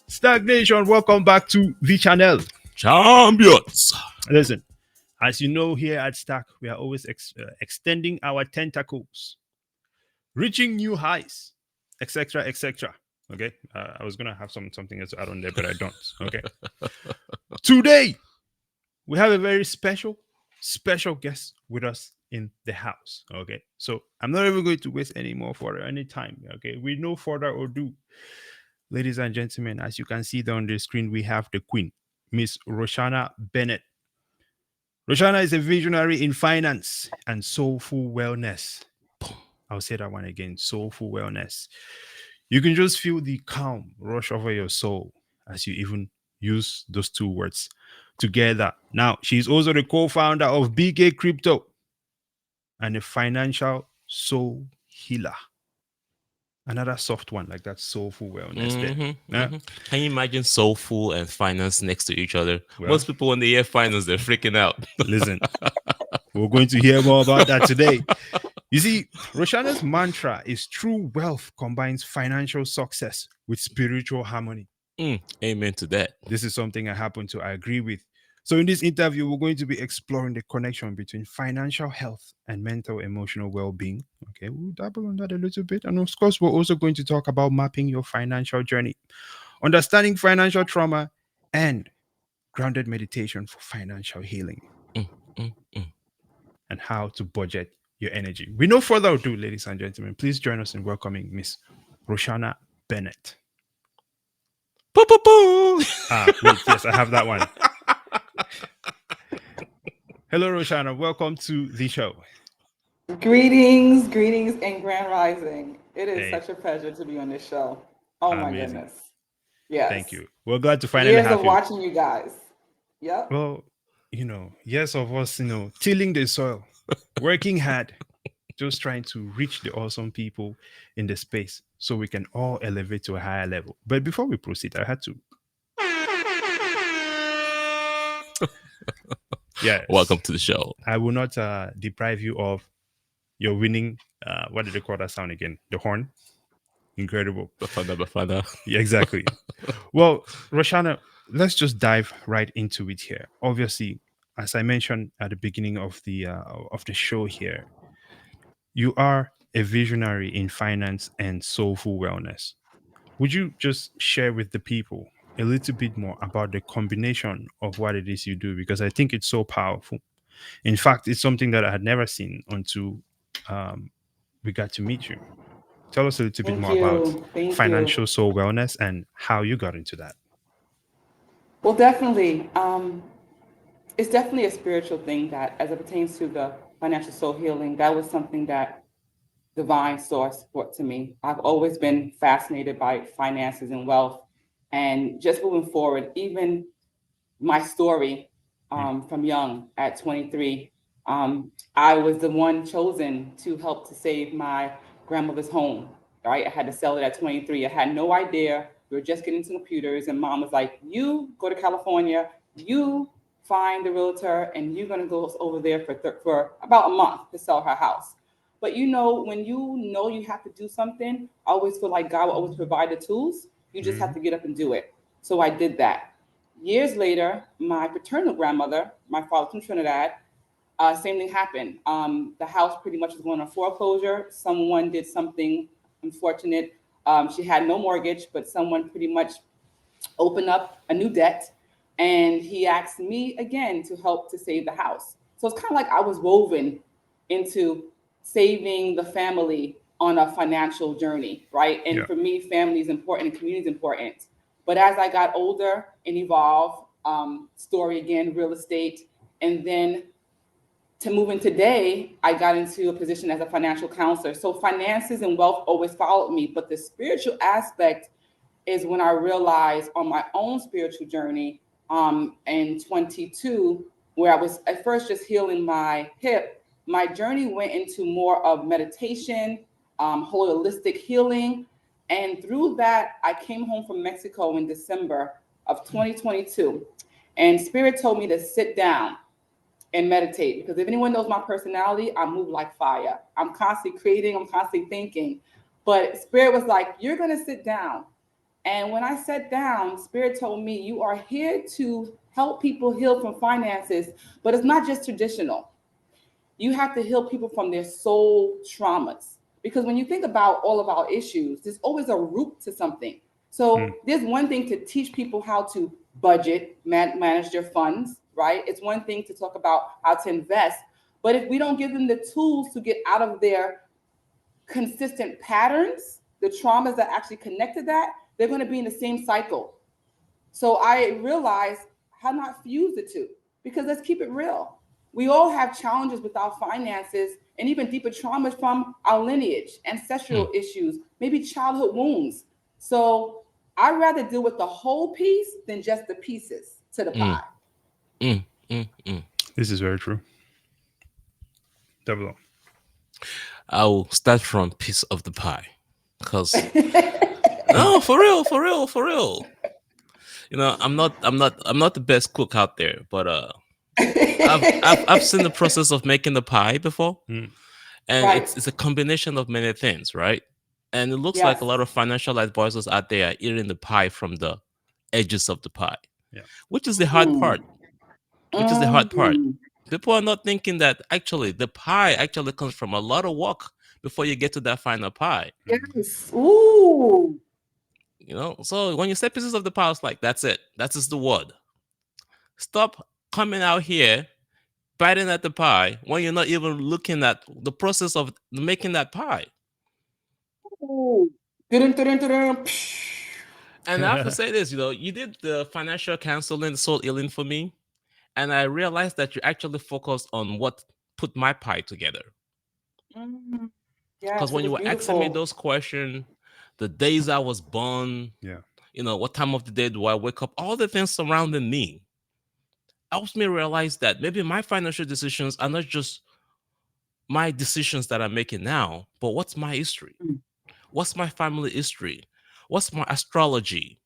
STAKK Nation, welcome back to the channel. Champions. Listen, as you know, here at STAKK, we are always extending our tentacles, reaching new heights, etc., etc. Okay, I was gonna have something else to add on there, but I don't. Okay, today we have a very special guest with us in the house. Okay, so I'm not even going to waste any more for any time. Okay, with no further ado, ladies and gentlemen, as you can see there on the screen, we have the Queen, Miss Reshonah Bennett. Reshonah is a visionary in finance and soulful wellness. I'll say that one again, soulful wellness. You can just feel the calm rush over your soul as you even use those two words together. Now, she's also the co-founder of BK Crypto and a financial soul healer. Another soft one like that, soulful wellness there. Can you imagine soulful and finance next to each other? Well, most people, when they hear finance, they're freaking out. Listen, we're going to hear more about that today. You see, Reshonah's mantra is true wealth combines financial success with spiritual harmony. Amen to that. This is something I happen to agree with. So in this interview, we're going to be exploring the connection between financial health and mental emotional well-being. Okay, we'll dabble on that a little bit. And of course, we're also going to talk about mapping your financial journey, understanding financial trauma, and grounded meditation for financial healing, and how to budget your energy. With no further ado, ladies and gentlemen, please join us in welcoming Miss Reshonah Bennett. Boo, boo, boo. Wait, yes, I have that one. Hello, Reshonah. Welcome to the show. Greetings, and grand rising. It is such a pleasure to be on this show. Oh my goodness. Yes. Thank you. We're glad to finally years have of you. watching you guys. Yep. Well, years of us, tilling the soil, working hard, just trying to reach the awesome people in the space so we can all elevate to a higher level. But before we proceed, I had to. Yes. Welcome to the show. I will not deprive you of your winning. What did they call that sound again? The horn. Incredible. Bafana. Yeah, exactly. Well, Reshonah, let's just dive right into it here. Obviously, as I mentioned at the beginning of the show here, you are a visionary in finance and soulful wellness. Would you just share with the people a little bit more about the combination of what it is you do? Because I think it's so powerful. In fact, it's something that I had never seen until we got to meet you. Tell us a little bit more about financial soul wellness and how you got into that. Well, definitely. It's definitely a spiritual thing that, as it pertains to the financial soul healing, that was something that divine source brought to me. I've always been fascinated by finances and wealth, and just moving forward, even my story from young at 23, I was the one chosen to help to save my grandmother's home, right? I had to sell it at 23. I had no idea. We were just getting into computers, and mom was like, you go to California, you find the realtor, and you're going to go over there for about a month to sell her house. But when you have to do something, I always feel like God will always provide the tools. You just have to get up and do it. So I did that. Years later, my paternal grandmother, my father from Trinidad, same thing happened. The house pretty much was going on foreclosure. Someone did something unfortunate. She had no mortgage, but someone pretty much opened up a new debt. And he asked me again to help to save the house. So it's kind of like I was woven into saving the family on a financial journey, right? And for me, family is important and community is important. But as I got older and evolved, story again, real estate, and then to move in today, I got into a position as a financial counselor. So finances and wealth always followed me, but the spiritual aspect is when I realized on my own spiritual journey in 22, where I was at first just healing my hip, my journey went into more of meditation, holistic healing. And through that, I came home from Mexico in December of 2022. And Spirit told me to sit down and meditate. Because if anyone knows my personality, I move like fire. I'm constantly creating, I'm constantly thinking. But Spirit was like, you're going to sit down. And when I sat down, Spirit told me, you are here to help people heal from finances, but it's not just traditional. You have to heal people from their soul traumas. Because when you think about all of our issues, there's always a root to something. So there's one thing to teach people how to budget, manage their funds, right? It's one thing to talk about how to invest. But if we don't give them the tools to get out of their consistent patterns, the traumas that actually connect to that, they're going to be in the same cycle. So I realized how not fuse the two, because let's keep it real. We all have challenges with our finances and even deeper traumas from our lineage, Mm, ancestral issues, maybe childhood wounds. So I'd rather deal with the whole piece than just the pieces to the mm, pie. mm, mm. This is very true. Double O. I'll start from piece of the pie, because no, for real, for real, for real. I'm not the best cook out there, but I've seen the process of making the pie before, Mm. and Right. it's a combination of many things, right? And it looks like Yes. a lot of financial advisors out there are eating the pie from the edges of the pie, Yeah. which is the hard Mm. part. Which is the hard part. Mm. People are not thinking that actually the pie actually comes from a lot of work before you get to that final pie. Yes. Ooh. So when you say pieces of the pie, it's like that's it. That is the word. Stop coming out here biting at the pie when you're not even looking at the process of making that pie. Ooh. Dun, dun, dun, dun, dun. And I have to say this, you did the financial counseling, soul healing for me, and I realized that you actually focused on what put my pie together. Mm. Because Yes, it when you was were asking me beautiful. those questions, the days I was born, Yeah. what time of the day do I wake up, all the things surrounding me, helps me realize that maybe my financial decisions are not just my decisions that I'm making now, but what's my history? Mm. What's my family history? What's my astrology?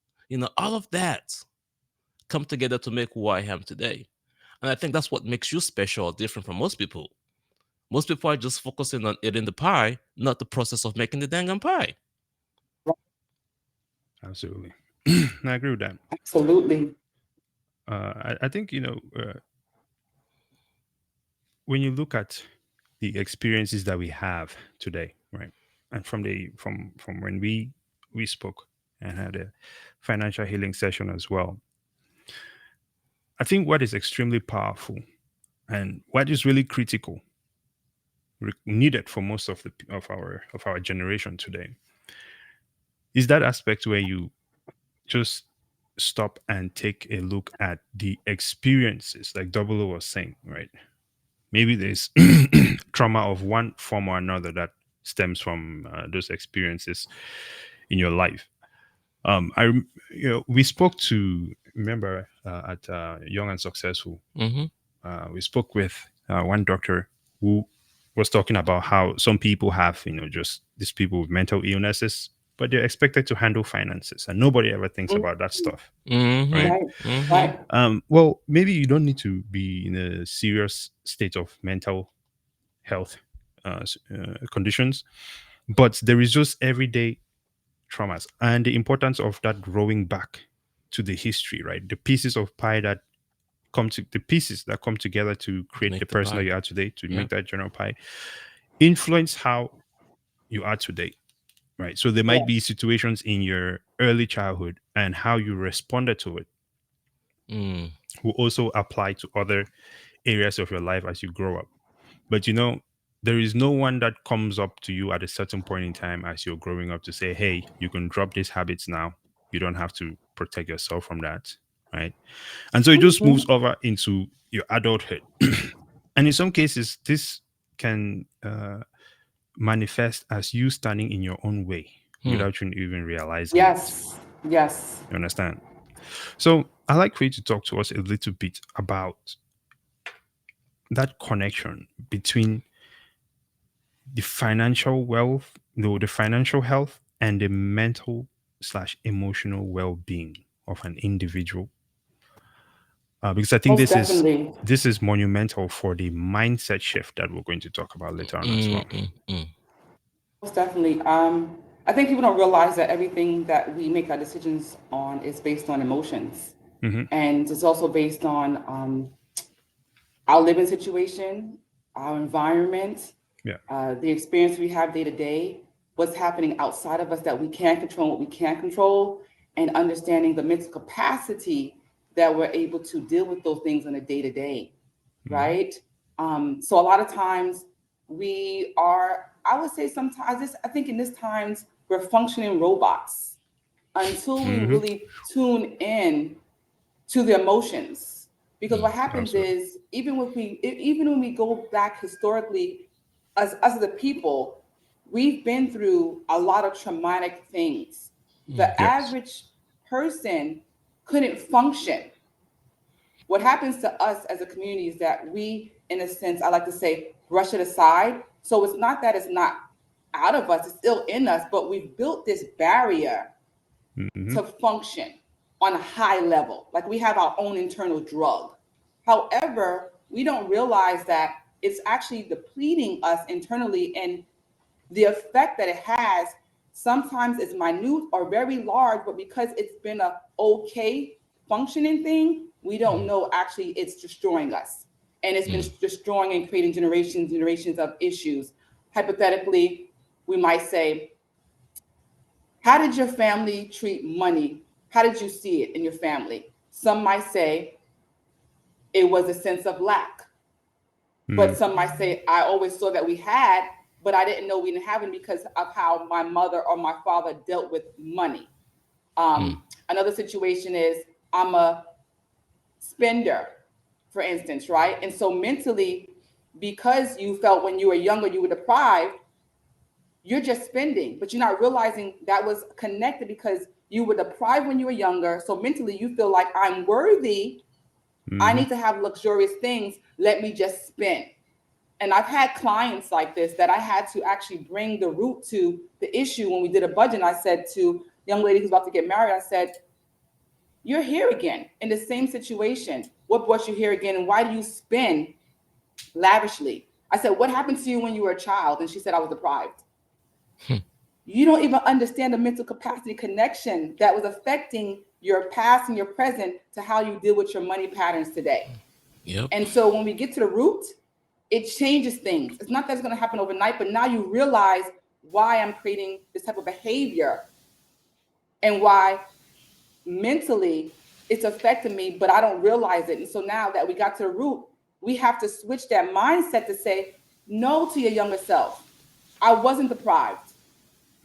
All of that come together to make who I am today. And I think that's what makes you special or different from most people. Most people are just focusing on eating the pie, not the process of making the dang pie. Absolutely. I agree with that. Absolutely. I think, when you look at the experiences that we have today, right? And from when we spoke and had a financial healing session as well. I think what is extremely powerful and what is really critical, needed for most of our generation today, is that aspect where you just stop and take a look at the experiences, like Double O was saying, right? Maybe there's trauma of one form or another that stems from those experiences in your life. We spoke to, remember, at Young and Successful, Mm-hmm. we spoke with one doctor who was talking about how some people have, just these people with mental illnesses, but they're expected to handle finances, and nobody ever thinks Mm. about that stuff, Mm-hmm. right? Right. Mm-hmm. Right. Well, maybe you don't need to be in a serious state of mental health conditions, but there is just everyday traumas and the importance of that growing back to the history, right? The pieces that come together to To create the make the person that pie. you are today, to Yeah. make that general pie, influence how you are today, right? So there might be Yes. situations in your early childhood and how you responded to it Mm. will also apply to other areas of your life as you grow up. But there is no one that comes up to you at a certain point in time as you're growing up to say, hey, you can drop these habits now. You don't have to protect yourself from that. Right. And so it just moves Mhm. over into your adulthood. And in some cases, this can manifest as you standing in your own way Hmm. without you even realizing it. Yes. Yes. You understand? So I'd like for you to talk to us a little bit about that connection between the financial wealth, no, the financial health and the mental slash emotional well being of an individual. because I think Most definitely. this is monumental for the mindset shift that we're going to talk about later on as well. Most definitely. I think people don't realize that everything that we make our decisions on is based on emotions, and it's also based on our living situation, our environment, Yeah. the experience we have day to day, what's happening outside of us that we can't control, what we can't control, and understanding the mental capacity that we're able to deal with those things on a day to day, right? So a lot of times we are, I would say sometimes, I think in this times, we're functioning robots until we really tune in to the emotions. Because what happens Absolutely. is, even when we go back historically, as the people, we've been through a lot of traumatic things. The Yes. average person couldn't function. What happens to us as a community is that we, in a sense, I like to say, brush it aside. So it's not that it's not out of us, it's still in us, but we've built this barrier to function on a high level. Like we have our own internal drug. However, we don't realize that it's actually depleting us internally, and the effect that it has sometimes is minute or very large, but because it's been a okay functioning thing, we don't know actually it's destroying us. And it's been destroying and creating generations of issues. Hypothetically, we might say, how did your family treat money? How did you see it in your family? Some might say it was a sense of lack, but some might say I always saw that we had, but I didn't know we didn't have it because of how my mother or my father dealt with money. Another situation is I'm a spender, for instance, right? And so mentally, because you felt when you were younger you were deprived, you're just spending, but you're not realizing that was connected because you were deprived when you were younger. So mentally, you feel like I'm worthy. I need to have luxurious things. Let me just spend. And I've had clients like this that I had to actually bring the root to the issue when we did a budget. I said to young lady who's about to get married, I said, you're here again in the same situation. What brought you here again? And why do you spend lavishly? I said, what happened to you when you were a child? And she said, I was deprived. You don't even understand the mental capacity connection that was affecting your past and your present to how you deal with your money patterns today. Yep. And so when we get to the root, it changes things. It's not that it's going to happen overnight, but now you realize why I'm creating this type of behavior and why mentally it's affecting me, but I don't realize it. And so now that we got to the root, we have to switch that mindset to say no to your younger self. I wasn't deprived.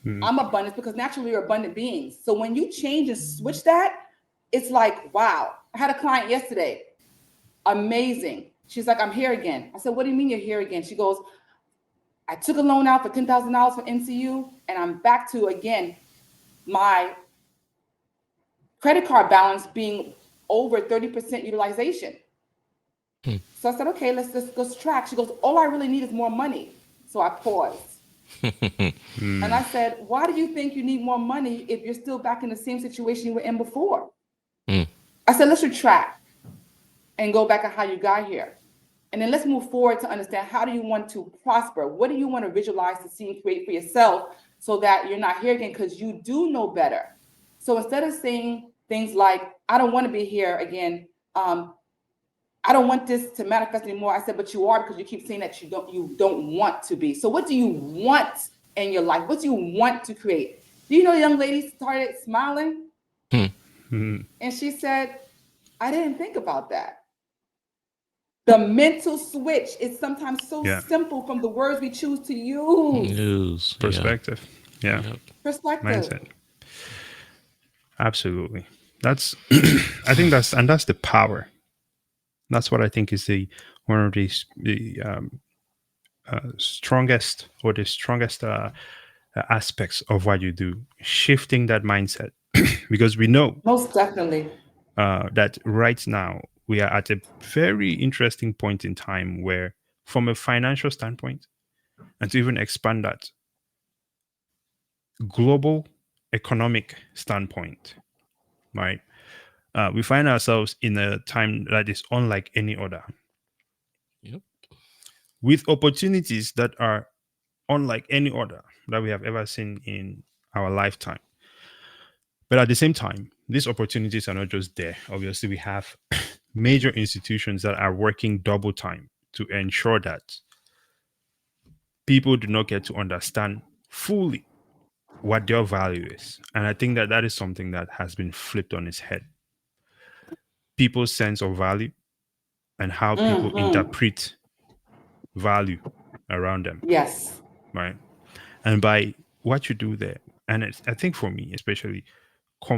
I'm abundant because naturally we're abundant beings. So when you change and switch that, it's like, wow. I had a client yesterday, amazing. She's like, I'm here again. I said, what do you mean you're here again? She goes, I took a loan out for $10,000 for NCU, and I'm back to, again, my credit card balance being over 30% utilization. So I said, okay, let's track. She goes, all I really need is more money. So I paused. And I said, why do you think you need more money if you're still back in the same situation you were in before? I said, let's retract and go back to how you got here. And then let's move forward to understand, how do you want to prosper? What do you want to visualize to see and create for yourself so that you're not here again, because you do know better. So instead of saying things like, I don't want to be here again, I don't want this to manifest anymore. I said, but you are, because you keep saying that you don't want to be. So what do you want in your life? What do you want to create? Do you know the young lady started smiling? And she said, I didn't think about that. The mental switch is sometimes so simple from the words we choose to use. Perspective. Yeah. Perspective. Mindset. Absolutely. That's I think that's the power. That's what I think is one of the strongest aspects of what you do, shifting that mindset. Because we know Most definitely. that right now we are at a very interesting point in time where, from a financial standpoint, and to even expand that, global economic standpoint, right? We find ourselves in a time that is unlike any other, Yep. with opportunities that are unlike any other that we have ever seen in our lifetime. But at the same time, these opportunities are not just there. Obviously, we have major institutions that are working double time to ensure that people do not get to understand fully what their value is. And I think that that is something that has been flipped on its head. People's sense of value and how people Mm-hmm. interpret value around them, Yes. right? And by what you do there, and I think for me, especially,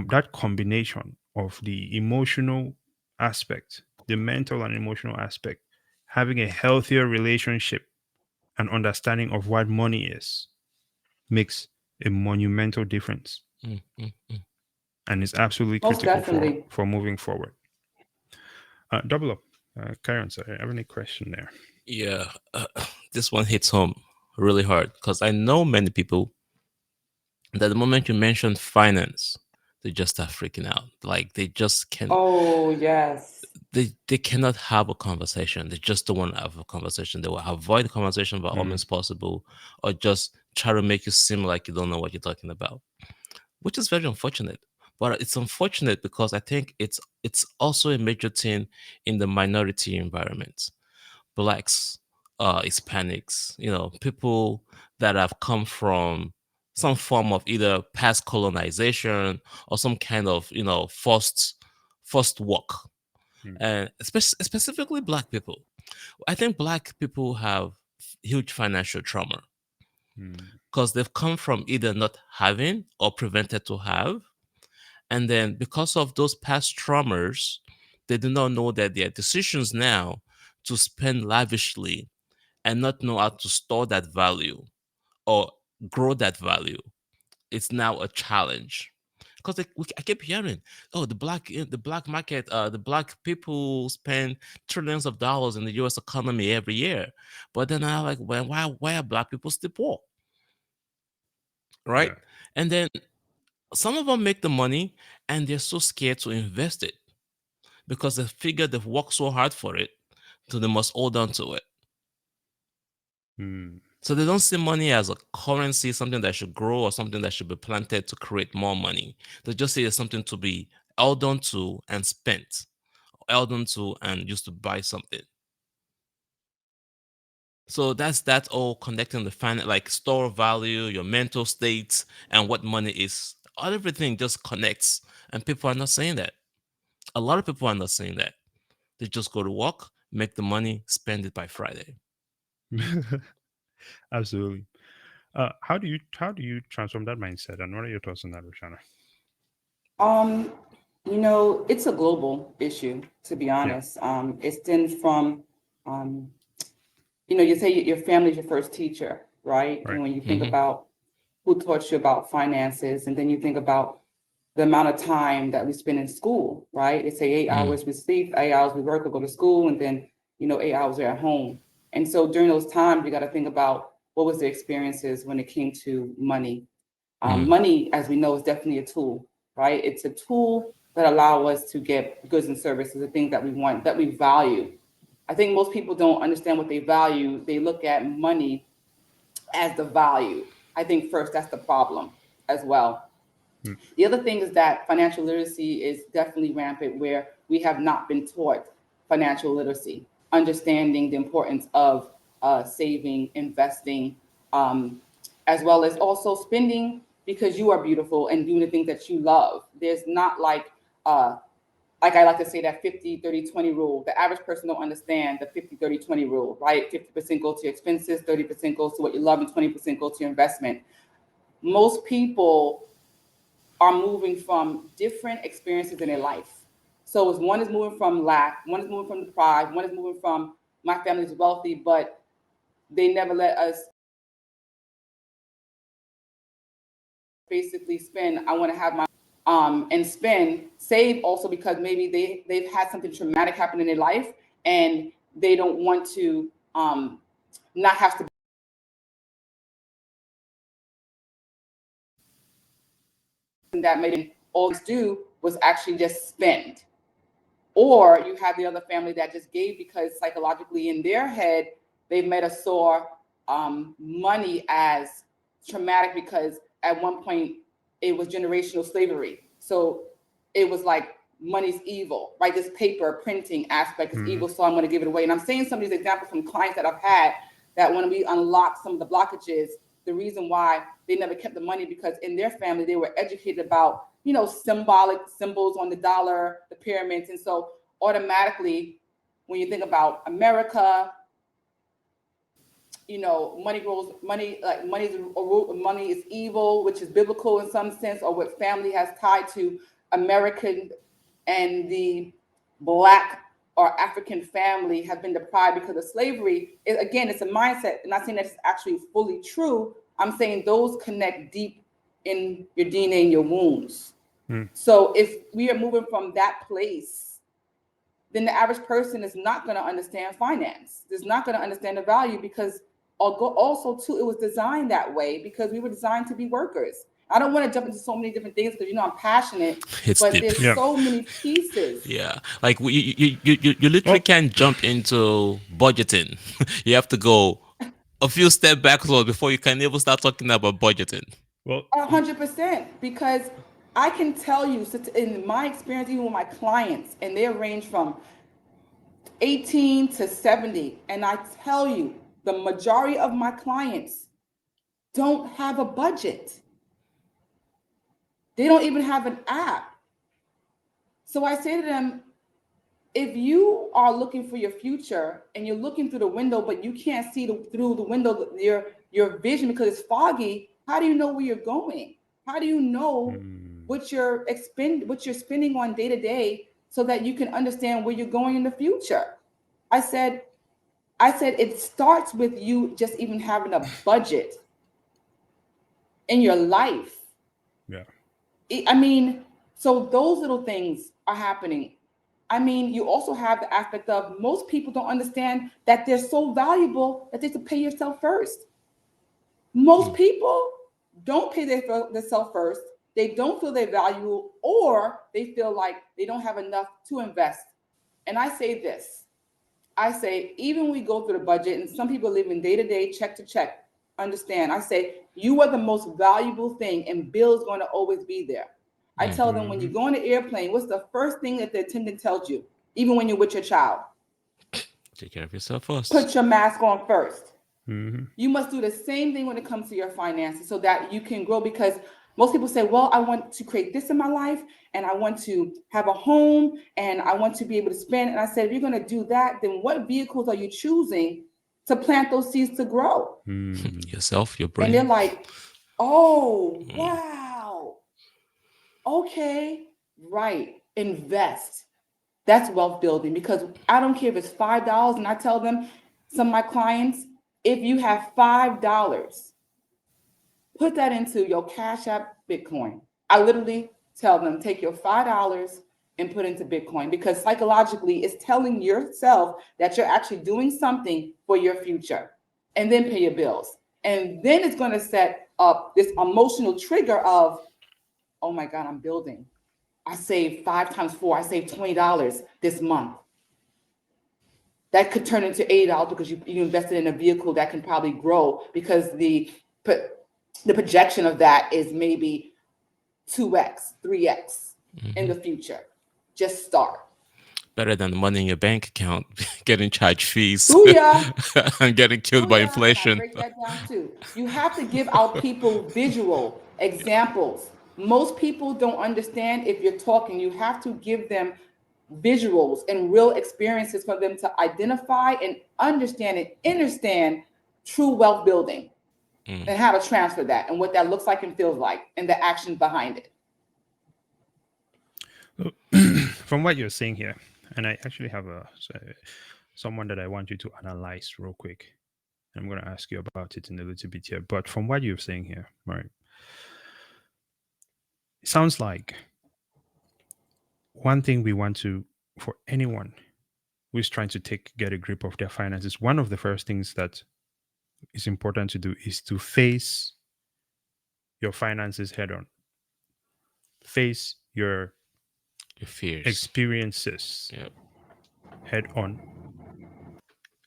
that combination of the emotional aspect, the mental and emotional aspect, having a healthier relationship and understanding of what money is makes a monumental difference Mm, mm, mm. and is absolutely Most critical definitely. for moving forward. Double up, Karen. Sorry, I have any question there? Yeah, this one hits home really hard because I know many people that the moment you mention finance, they just start freaking out. Like they just can Oh, yes. they cannot have a conversation. They just don't want to have a conversation. They will avoid the conversation by all Mm, means possible, or just try to make you seem like you don't know what you're talking about, which is very unfortunate. But it's unfortunate because I think it's also a major thing in the minority environment. Blacks, Hispanics, people that have come from some form of either past colonization or some kind of, forced work, mm, and specifically Black people. I think Black people have huge financial trauma mm, because they've come from either not having or prevented to have, and then because of those past traumas, they do not know that their decisions now to spend lavishly and not know how to store that value or grow that value, it's now a challenge. Because I keep hearing, oh, the black market, the black people spend trillions of dollars in the U.S. economy every year, but then I'm like, well, why are black people still poor, right? yeah. And then some of them make the money and they're so scared to invest it because they figure they've worked so hard for it, so they must hold on to it. Mm, So they don't see money as a currency, something that should grow or something that should be planted to create more money. They just see it as something to be held on to and spent, held on to and used to buy something. So that's all connecting the finance, like store value, your mental states, and what money is. Everything just connects, and people are not saying that. A lot of people are not saying that. They just go to work, make the money, spend it by Friday. absolutely. How do you transform that mindset? And what are your thoughts on that, Roshana? Um, it's a global issue, to be Yeah. honest. It stems from, um, you say your family is your first teacher, right? Right. And when you think Hmm. about who taught you about finances, and then you think about the amount of time that we spend in school, right? They say 8 hours we sleep, 8 hours we work or go to school, and then 8 hours are at home. And so during those times, you got to think about what was the experiences when it came to money. Mm. Money, as we know, is definitely a tool, right? It's a tool that allow us to get goods and services, the things that we want, that we value. I think most people don't understand what they value. They look at money as the value. I think first that's the problem as well. Mm, The other thing is that financial literacy is definitely rampant where we have not been taught financial literacy, understanding the importance of saving, investing, um, as well as also spending because you are beautiful and doing the things that you love. There's not like I like to say that 50-30-20 rule. The average person don't understand the 50-30-20 rule, right? 50% go to your expenses, 30% goes to what you love, and 20% goes to your investment. Most people are moving from different experiences in their life. So as one is moving from lack, one is moving from deprived, one is moving from my family's wealthy, but they never let us basically spend. I want to have my and spend, save also because maybe they've had something traumatic happen in their life and they don't want to not have to that made all do was actually just spend. Or you have the other family that just gave because psychologically in their head, they might have saw money as traumatic because at one point it was generational slavery. So it was like money's evil, right? This paper printing aspect is evil, so I'm going to give it away. And I'm saying some of these examples from clients that I've had that when we unlock some of the blockages, the reason why they never kept the money because in their family they were educated about, you know, symbolic symbols on the dollar, the pyramids. And so automatically when you think about America, you know, money grows, money, like money is evil, which is biblical in some sense, or what family has tied to American and the Black or African family have been deprived because of slavery. Again, it's a mindset. I'm not saying that it's actually fully true. I'm saying those connect deep in your DNA and your wounds. So if we are moving from that place, then the average person is not going to understand finance. Is not going to understand the value because also too, it was designed that way because we were designed to be workers. I don't want to jump into so many different things because you know I'm passionate, It's but deep. there's Yeah. so many pieces. Yeah, like you literally Well, can't jump into budgeting. You have to go a few steps backwards before you can even start talking about budgeting. well, 100%, because I can tell you in my experience, even with my clients, and they range from 18 to 70, and I tell you, the majority of my clients don't have a budget. They don't even have an app. So I say to them, if you are looking for your future and you're looking through the window, but you can't see through the window your vision because it's foggy, how do you know where you're going? How do you know what you're spending on day to day so that you can understand where you're going in the future? I said it starts with you just even having a budget in your life. yeah. I mean, so those little things are happening. I mean, you also have the aspect of most people don't understand that they're so valuable that they have to pay yourself first. Most people don't pay themselves first. They don't feel they're valuable, or they feel like they don't have enough to invest. And I say this, I say, even when we go through the budget and some people live in day to day, check to check, understand, I say, you are the most valuable thing and bill's going to always be there. I tell them when you go on the airplane, what's the first thing that the attendant tells you, even when you're with your child? Take care of yourself first. Put your mask on first. Mm-hmm. You must do the same thing when it comes to your finances so that you can grow, because most people say, well, I want to create this in my life and I want to have a home and I want to be able to spend. And I said, if you're going to do that, then what vehicles are you choosing to plant those seeds to grow? Yourself, your And they're brain. like, oh, wow. Okay, right. Invest. That's wealth building, because I don't care if it's $5. And I tell them, some of my clients, if you have $5, put that into your Cash App Bitcoin. I literally tell them, take your $5 and put into Bitcoin, because psychologically it's telling yourself that you're actually doing something for your future, and then pay your bills. And then it's going to set up this emotional trigger of, oh my God, I'm building. I saved 5 times 4. I saved $20 this month. That could turn into $80 because you invested in a vehicle that can probably grow, because the projection of that is maybe 2x, 3x in the future. Just start. Better than the money in your bank account, getting charged fees Booyah. and getting killed by Booyah. And I inflation. break that down too. You have to give out people visual examples. Most people don't understand if you're talking. You have to give them visuals and real experiences for them to identify and understand true wealth building and how to transfer that and what that looks like and feels like and the actions behind it. From what you're saying here, and I actually have someone that I want you to analyze real quick. I'm going to ask you about it in a little bit here. But from what you're saying here, right, it sounds like one thing we want to, for anyone who is trying to get a grip of their finances, one of the first things that is important to do is to face your finances head on. Face Your fears. experiences Yep. head on,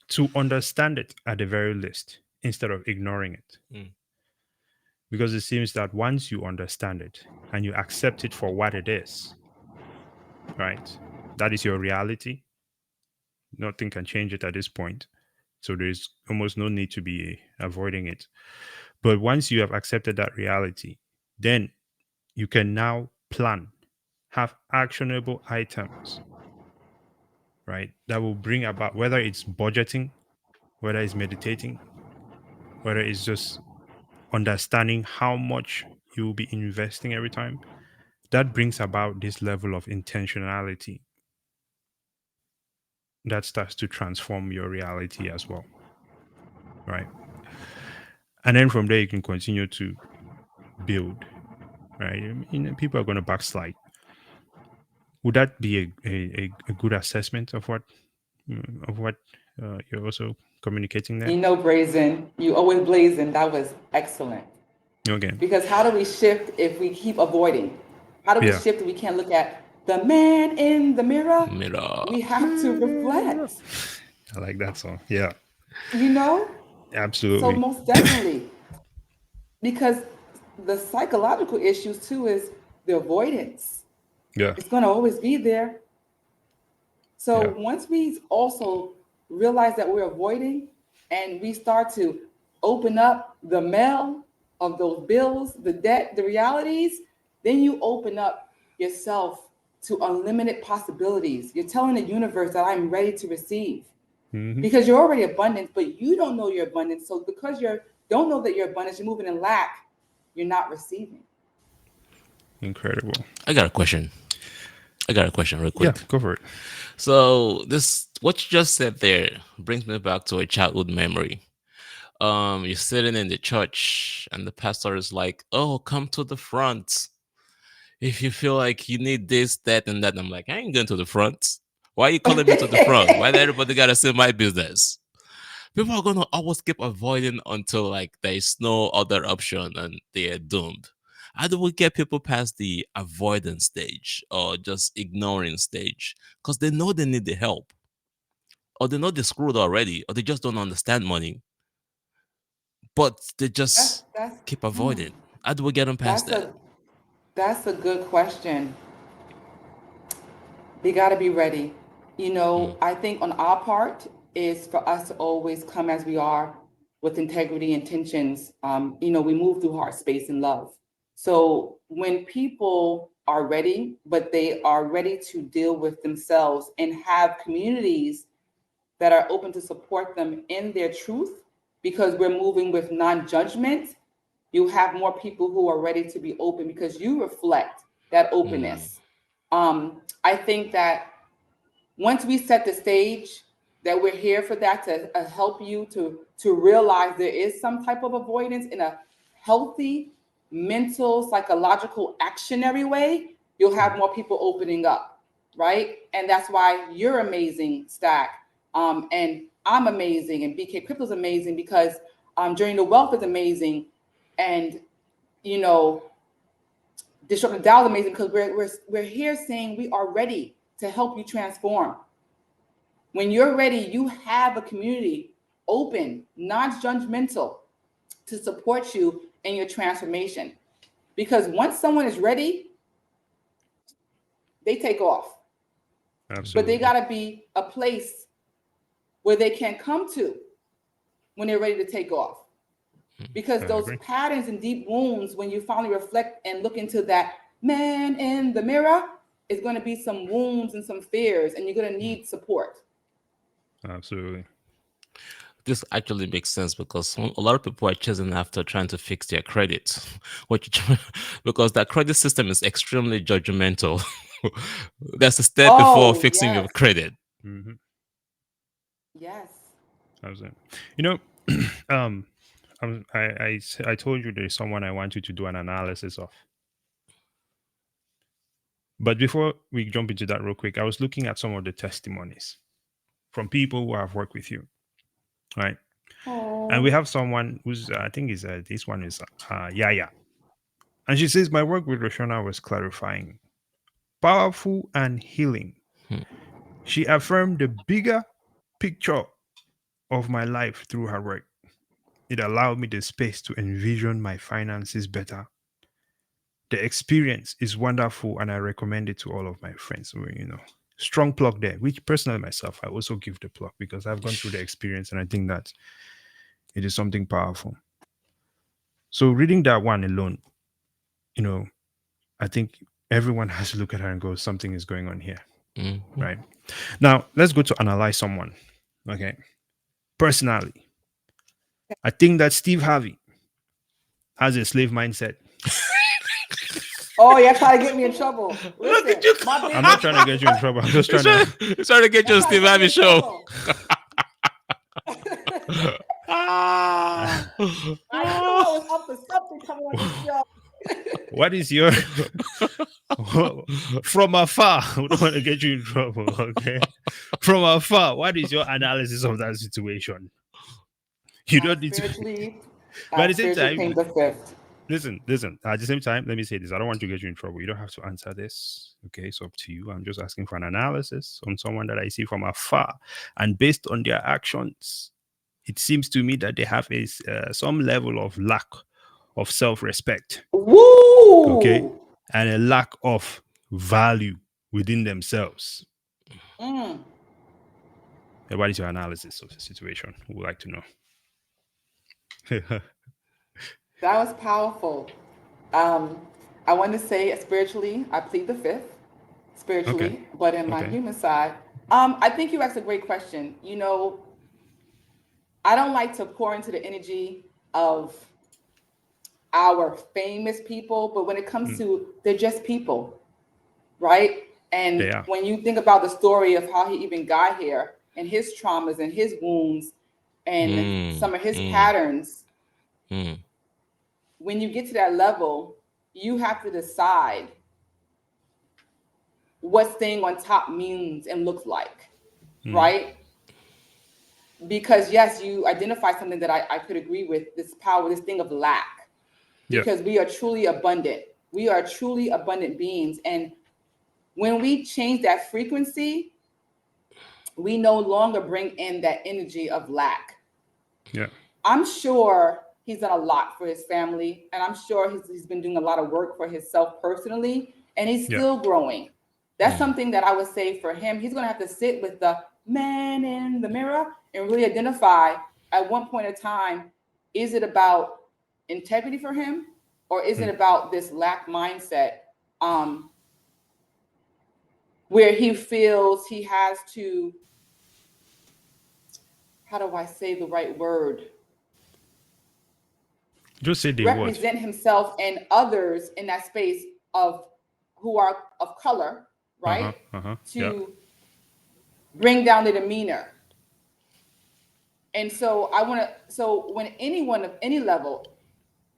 to understand it at the very least instead of ignoring it. Mm. Because it seems that once you understand it and you accept it for what it is, right? That is your reality. Nothing can change it at this point. So there's almost no need to be avoiding it. But once you have accepted that reality, then you can now plan, have actionable items, right? That will bring about, whether it's budgeting, whether it's meditating, whether it's just understanding how much you will be investing every time, that brings about this level of intentionality that starts to transform your reality as well, right? And then from there, you can continue to build, right? People are going to backslide. Would that be a good assessment of what you're also communicating there? Brazen, you always blazing. That was excellent. Okay. Because how do we shift if we keep avoiding? How do we Yeah. shift if we can't look at the man in the mirror? Mirror. We have to reflect, I like that song. Yeah. you know? So Absolutely. most definitely, because the psychological issues too is the avoidance. Yeah. It's going to always be there. So Yeah. once we also realize that we're avoiding and we start to open up the mail of those bills, the debt, the realities, then you open up yourself to unlimited possibilities. You're telling the universe that I'm ready to receive Hmm. because you're already abundant, but you don't know your abundance. So because you don't know that you're abundant, you're moving in lack, you're not receiving. Incredible. I got a question. I got a question real Yeah. quick. Go for it. So this what you just said there brings me back to a childhood memory. You're sitting in the church and the pastor is like, "Oh, come to the front if you feel like you need this, that, and that." And I'm like, I ain't going to the front. Why are you calling me to the front? Why does everybody gotta say my business? People are gonna always keep avoiding until like there is no other option and they are doomed. How do we get people past the avoidance stage or just ignoring stage? Because they know they need the help, or they know they're screwed already, or they just don't understand money, but they That's just that's keep hmm, avoiding. How do we get them past that's that? a good question. We got to be ready. Mm, I think on our part is for us to always come as we are with integrity, intentions. We move through heart space and love. So when people are ready, but they are ready to deal with themselves and have communities that are open to support them in their truth, because we're moving with non-judgment, you have more people who are ready to be open because you reflect that mm, openness. I think that once we set the stage, that we're here for that to help you to realize there is some type of avoidance in a healthy mental psychological actionary way, you'll have more people opening up, right? And that's why you're amazing, Stack, and I'm amazing, and BK Crypto's amazing because during the wealth is amazing, and you know Disruptive Dow is amazing because we're here saying we are ready to help you transform. When you're ready, you have a community open, non-judgmental to support you in your transformation. Because once someone is ready, they take off. But they Absolutely. got to be a place where they can come to when they're ready to take off. Because I those agree. patterns and deep wounds, when you finally reflect and look into that man in the mirror, is going to be some wounds and some fears, and you're going to mm. need support. Absolutely. This actually makes sense because a lot of people are chasing after trying to fix their credit, because that credit system is extremely judgmental. That's a step before Oh, fixing your yes, credit. Hmm. yes. Absolutely. You know, um, I told you there's someone I want you to do an analysis of. But before we jump into that real quick, I was looking at some of the testimonies from people who have worked with you, right? And we Oh, have someone who's I think is this one is Yaya, and she says my work with Reshonah was clarifying, powerful and healing. Hmm. She affirmed the bigger picture of my life through her work. It allowed me the space to envision my finances better. The experience is wonderful and I recommend it to all of my friends. So, strong plug there, which personally myself, I also give the plug because I've gone through the experience and I think that it is something powerful. So reading that one alone, you know, I think everyone has to look at her and go, something is going on here, Mhm. right? Now, let's go to analyze someone. Okay. Personally, I think that Steve Harvey has a slave mindset. Oh, you're trying to get me in trouble. Look at Listen, you. my I'm big not trying to get you in trouble. I'm just He's trying to. trying, he's trying to get you you're a trying Steve to get me Harvey in show. trouble. Ah. I knew I was up for something coming on this show. What is your from afar? We don't want to get you in trouble, okay? From afar, what is your analysis of that situation? You I don't need to, spiritually, but I at the same spiritually time, came the fifth. listen. At the same time, let me say this: I don't want to get you in trouble. You don't have to answer this, okay? It's up to you. I'm just asking for an analysis on someone that I see from afar, and based on their actions, it seems to me that they have some level of lack of self-respect, okay, Woo! and a lack of value within themselves. Mm, What is your analysis of the situation? We would like to know. that was powerful. Um, I want to say spiritually, I plead the fifth, Okay. spiritually, but in my Okay. human side, I think you asked a great question. I don't like to pour into the energy of our famous people, but when it comes Mm, to, they're just people, right? they And are. when you think about the story of how he even got here and his traumas and his wounds and Mm, some of his mm, patterns, mm, when you get to that level, you have to decide what staying on top means and looks like, Mm, right? Because yes, you identify something that I could agree with, this power, this thing of lack, yeah. because we are truly abundant. We are truly abundant beings. And when we change that frequency, we no longer bring in that energy of lack. Yeah. I'm sure he's done a lot for his family, and I'm sure he's been doing a lot of work for himself personally, and he's Yeah. still growing. That's mm. something that I would say for him. He's going to have to sit with the man in the mirror and really identify at one point in time, is it about integrity for him, or is it Mm, about this lack mindset, um, where he feels he has to, how do I say the right word, just say the word. represent himself and others in that space of who are of color, Uh huh. right? Uh huh. Yeah. To bring down the demeanor. And so I want to, so when anyone of any level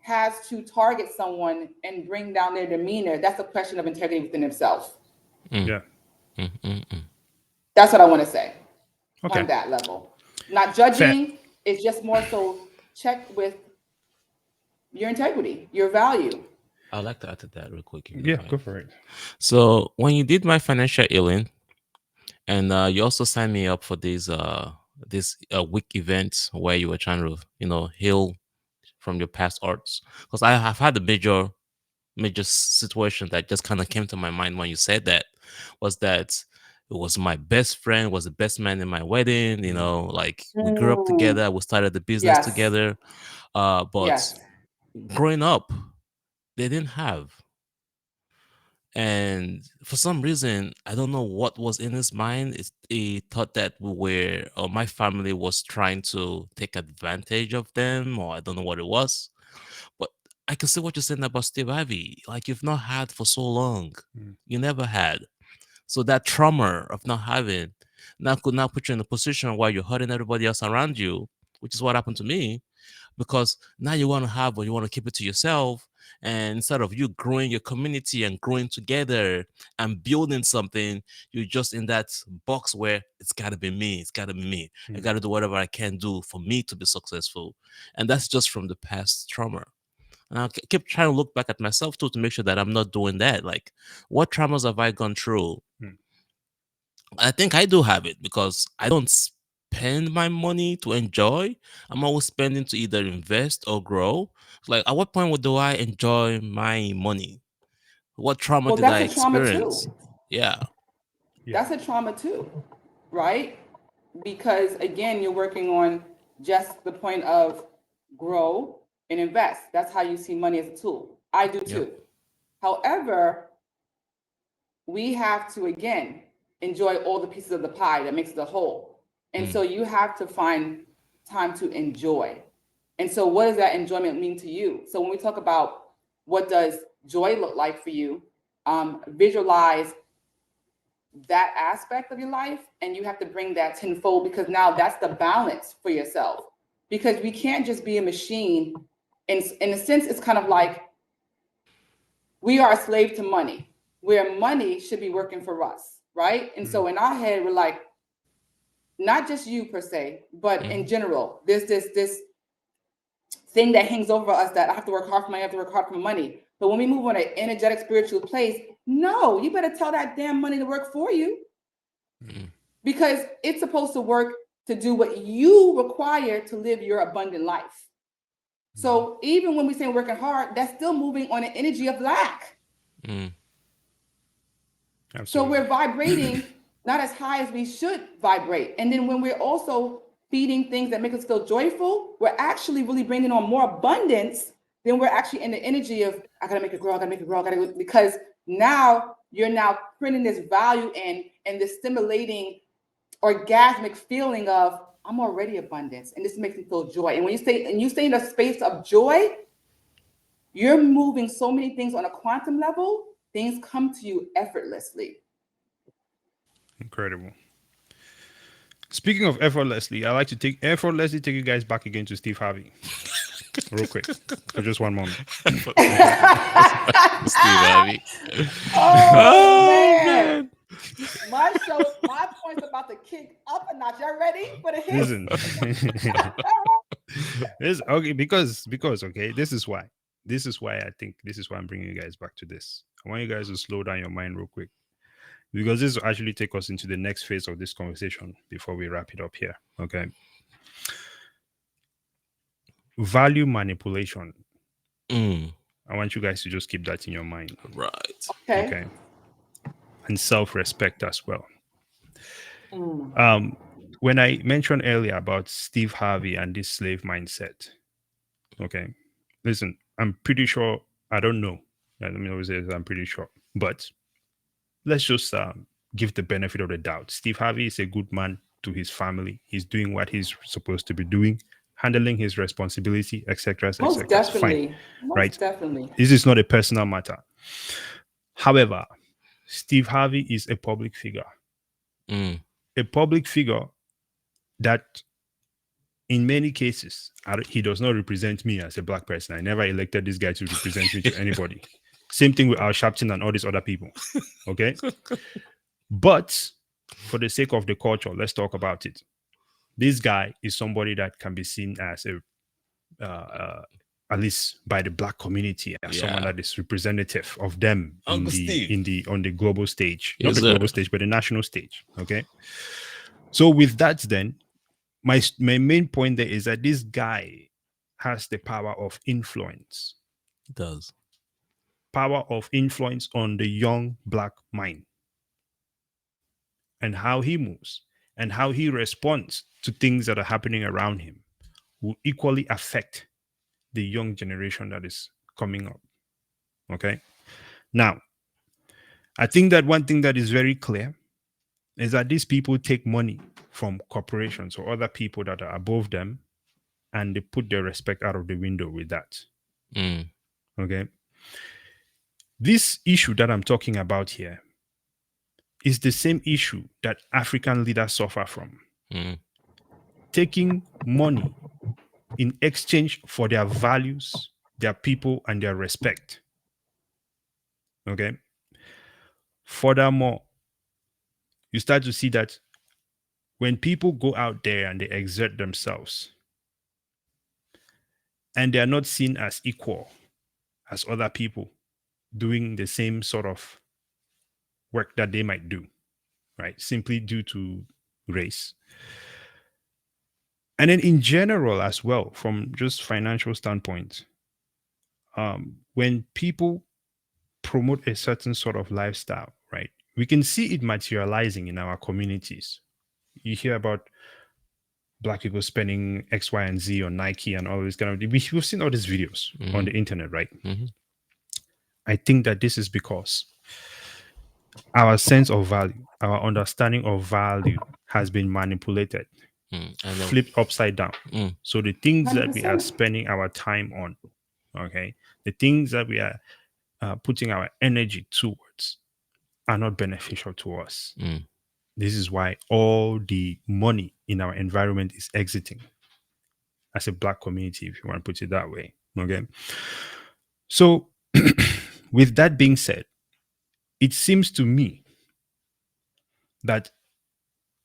has to target someone and bring down their demeanor, that's a question of integrity within himself. Mm, Yeah. mm, mm, mm. That's what I want to say Okay. on that level. Not Fair. judging, it's just more so check with your integrity, your value. I'd like to add to that real quick, if you don't Yeah. mind. Go for it. So when you did my financial healing, and you also signed me up for this week event where you were trying to heal from your past arts, because I have had a major situation that just kind of came to my mind when you said that, was that it was my best friend, was the best man in my wedding, Mm, like we grew up Mm, together, we started the business yes, together, but yes. growing up they didn't have. And for some reason, I don't know what was in his mind. He thought that we were, or my family was trying to take advantage of them, or I don't know what it was. But I can see what you're saying about Steve Ivy. Like, you've not had for so long, mm, you never had. So that trauma of not having now could now put you in a position where you're hurting everybody else around you, which is what happened to me, because now you want to have, or you want to keep it to yourself. And instead of you growing your community and growing together and building something, you're just in that box where it's got to be me, it's got to be me, I mm, got to do whatever I can do for me to be successful. And that's just from the past trauma. And I keep trying to look back at myself too to make sure that I'm not doing that. Like, what traumas have I gone through? Hmm. I think I do have it because I don't spend my money to enjoy. I'm always spending to either invest or grow. Like, at what point do I enjoy my money? What trauma Well, did that's I a trauma experience? too. Yeah. Yeah. That's a trauma too, right? Because again, you're working on just the point of grow and invest. That's how you see money as a tool. I do Yep. too. However, we have to again enjoy all the pieces of the pie that makes the whole. And so you have to find time to enjoy. And so what does that enjoyment mean to you? So when we talk about what does joy look like for you, visualize that aspect of your life, and you have to bring that tenfold, because now that's the balance for yourself. Because we can't just be a machine. In a sense, it's kind of like we are a slave to money, where money should be working for us, right? And so in our head, we're like, not just you per se, but in general, there's this thing that hangs over us that I have to work hard for money, I have to work hard for money. But when we move on an energetic spiritual place, no, you better tell that damn money to work for you, because it's supposed to work to do what you require to live your abundant life. So even when we say working hard, that's still moving on an energy of lack. So Absolutely. we're vibrating not as high as we should vibrate. And then when we're also feeding things that make us feel joyful, we're actually really bringing on more abundance than we're actually in the energy of, I gotta make it grow, I gotta make it grow, I gotta, because now you're now printing this value and this stimulating orgasmic feeling of, I'm already abundance, and this makes me feel joy. And when you stay in a space of joy, you're moving so many things on a quantum level, things come to you effortlessly. Incredible. Speaking of effortlessly, I like to effortlessly take you guys back again to Steve Harvey, real quick, for just one moment. Steve Harvey. Oh, man. My point's about to kick up a notch. Y'all ready for the hit? Listen, this okay because okay, this is why I think this is why I'm bringing you guys back to this. I want you guys to slow down your mind real quick, because this will actually take us into the next phase of this conversation before we wrap it up here. Okay. Value manipulation. I want you guys to just keep that in your mind. Right. Okay. And self-respect as well. When I mentioned earlier about Steve Harvey and this slave mindset, okay, listen, I'm pretty sure, I don't know. Let me always say I'm pretty sure, but let's just give the benefit of the doubt. Steve Harvey is a good man to his family. He's doing what he's supposed to be doing, handling his responsibility, etc., Most etc. Fine, definitely. Most right? definitely. This is not a personal matter. However, Steve Harvey is a public figure. A public figure that in many cases, he does not represent me as a black person. I never elected this guy to represent me to anybody. Same thing with Al Sharpton and all these other people. Okay. But for the sake of the culture, let's talk about it. This guy is somebody that can be seen as at least by the black community, as someone that is representative of them on the global stage, not the global stage, but the national stage. Okay. So with that, then my main point there is that this guy has the power of influence. It does. Power of influence on the young black mind, and how he moves and how he responds to things that are happening around him will equally affect the young generation that is coming up. Okay. Now, I think that one thing that is very clear is that these people take money from corporations or other people that are above them, and they put their respect out of the window with that. Okay. This issue that I'm talking about here is the same issue that African leaders suffer from. Taking money in exchange for their values, their people, and their respect. Okay. Furthermore, you start to see that when people go out there and they exert themselves and they are not seen as equal, as other people doing the same sort of work that they might do, right? Simply due to race. And then in general as well, from just financial standpoint, when people promote a certain sort of lifestyle, right? We can see it materializing in our communities. You hear about Black people spending X, Y, and Z on Nike and all this kind of. We've seen all these videos on the internet, right? I think that this is because our sense of value, our understanding of value has been manipulated, flipped upside down. So the things that we are 100%. spending our time on, okay, the things that we are putting our energy towards are not beneficial to us. This is why all the money in our environment is exiting as a Black community, if you want to put it that way. Okay. So, with that being said, it seems to me that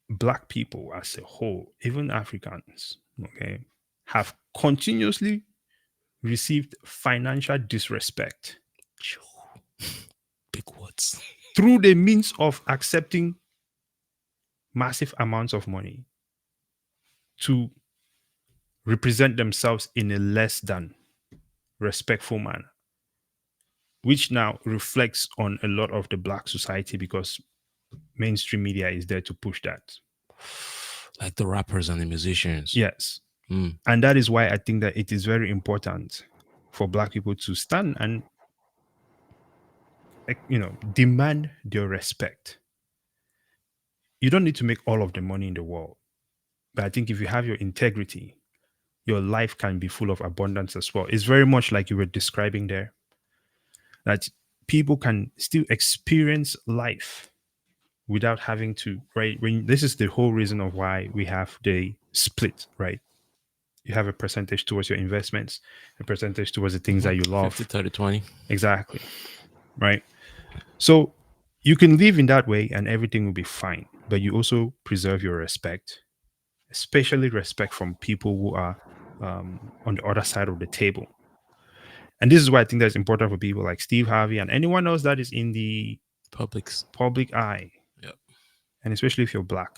Black people as a whole, even Africans, okay, have continuously received financial disrespect Big words. through the means of accepting massive amounts of money to represent themselves in a less than respectful manner, which now reflects on a lot of the Black society because mainstream media is there to push that. Like the rappers and the musicians. Yes. And that is why I think that it is very important for Black people to stand and, demand their respect. You don't need to make all of the money in the world. But I think if you have your integrity, your life can be full of abundance as well. It's very much like you were describing there, that people can still experience life without having to, right? This is the whole reason of why we have the split, right? You have a percentage towards your investments, a percentage towards the things that you love. 50, 30, 20. Exactly. Right. So you can live in that way and everything will be fine, but you also preserve your respect, especially respect from people who are on the other side of the table. And this is why I think that's important for people like Steve Harvey and anyone else that is in the public eye. Yep. And especially if you're Black,